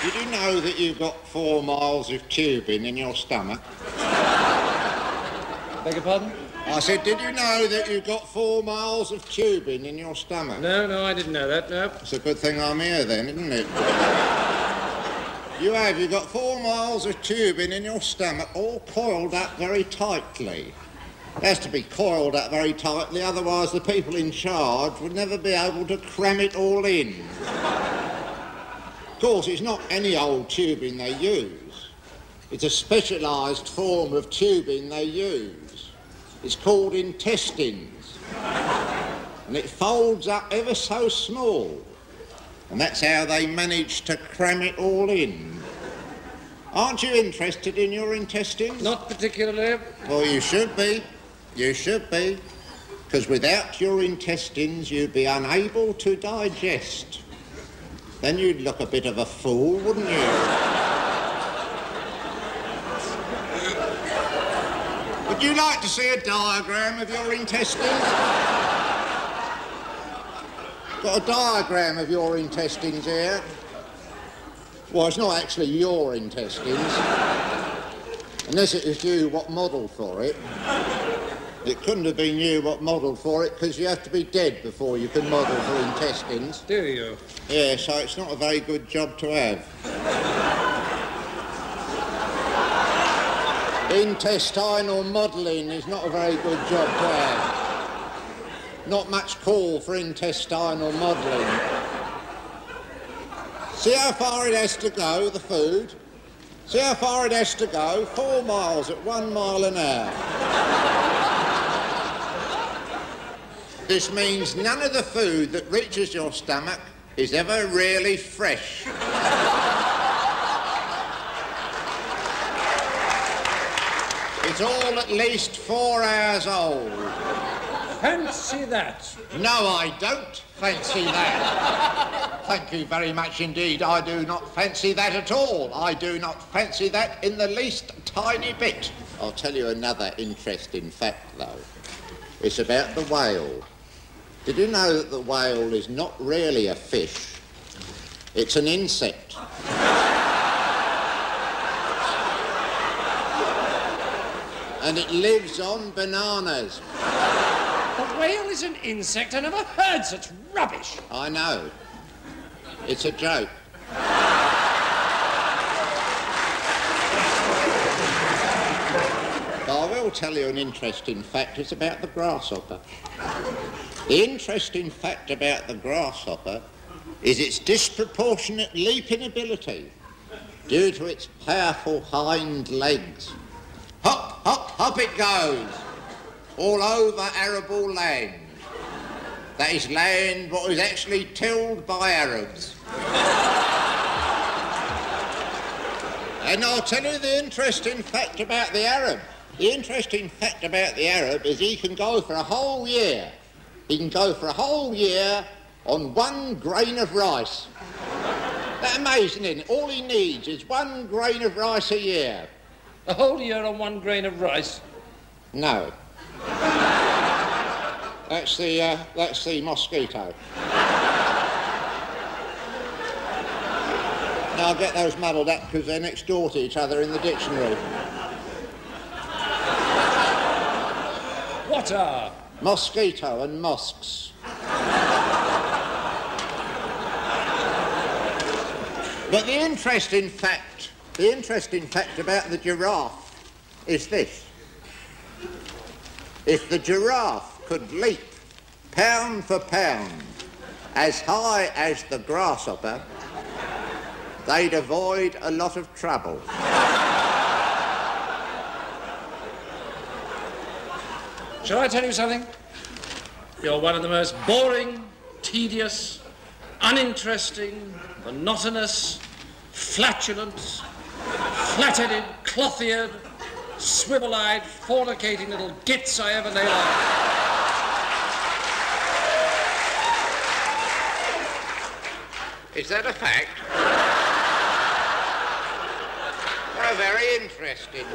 Did you know that you've got 4 miles of tubing in your stomach? Beg your pardon? I said, did you know that you've got 4 miles of tubing in your stomach? No, I didn't know that, no. It's a good thing I'm here then, isn't it? You've got 4 miles of tubing in your stomach, all coiled up very tightly. It has to be coiled up very tightly, otherwise the people in charge would never be able to cram it all in. Of course, it's not any old tubing they use. It's a specialised form of tubing they use. It's called intestines. And it folds up ever so small. And that's how they manage to cram it all in. Aren't you interested in your intestines? Not particularly. Well, you should be. You should be. Because without your intestines, you'd be unable to digest. Then you'd look a bit of a fool, wouldn't you? Would you like to see a diagram of your intestines? Got a diagram of your intestines here. Well, it's not actually your intestines. Unless it was you what modelled for it. It couldn't have been you what modelled for it, because you have to be dead before you can model for intestines. Do you? Yeah, so it's not a very good job to have. Intestinal modelling is not a very good job to have. Not much call for intestinal modelling. See how far it has to go, the food? See how far it has to go? 4 miles at 1 mile an hour. This means none of the food that reaches your stomach is ever really fresh. It's all at least 4 hours old. Fancy that. No, I don't fancy that. Thank you very much indeed. I do not fancy that at all. I do not fancy that in the least tiny bit. I'll tell you another interesting fact, though. It's about the whale. Did you know that the whale is not really a fish? It's an insect. And it lives on bananas. A whale is an insect? I never heard such rubbish. I know. It's a joke. I will tell you an interesting fact. It's about the grasshopper. The interesting fact about the grasshopper is its disproportionate leaping ability due to its powerful hind legs. Hop, hop, hop it goes, all over arable land. That is land what is actually tilled by Arabs. And I'll tell you the interesting fact about the Arab. The interesting fact about the Arab is he can go for a whole year. He can go for a whole year on 1 grain of rice. That's amazing, isn't it? All he needs is 1 grain of rice a year. A whole year on 1 grain of rice? No. That's the mosquito. Now, I'll get those muddled up because they're next door to each other in the dictionary. What are? Mosquito and mosques. But the interesting fact about the giraffe is this. If the giraffe could leap pound for pound as high as the grasshopper, they'd avoid a lot of trouble. Shall I tell you something? You're one of the most boring, tedious, uninteresting, monotonous, flatulent, flat-headed, cloth-eared, swivel-eyed, fornicating little gits I ever laid eyes. Is that a fact? Oh, very interesting.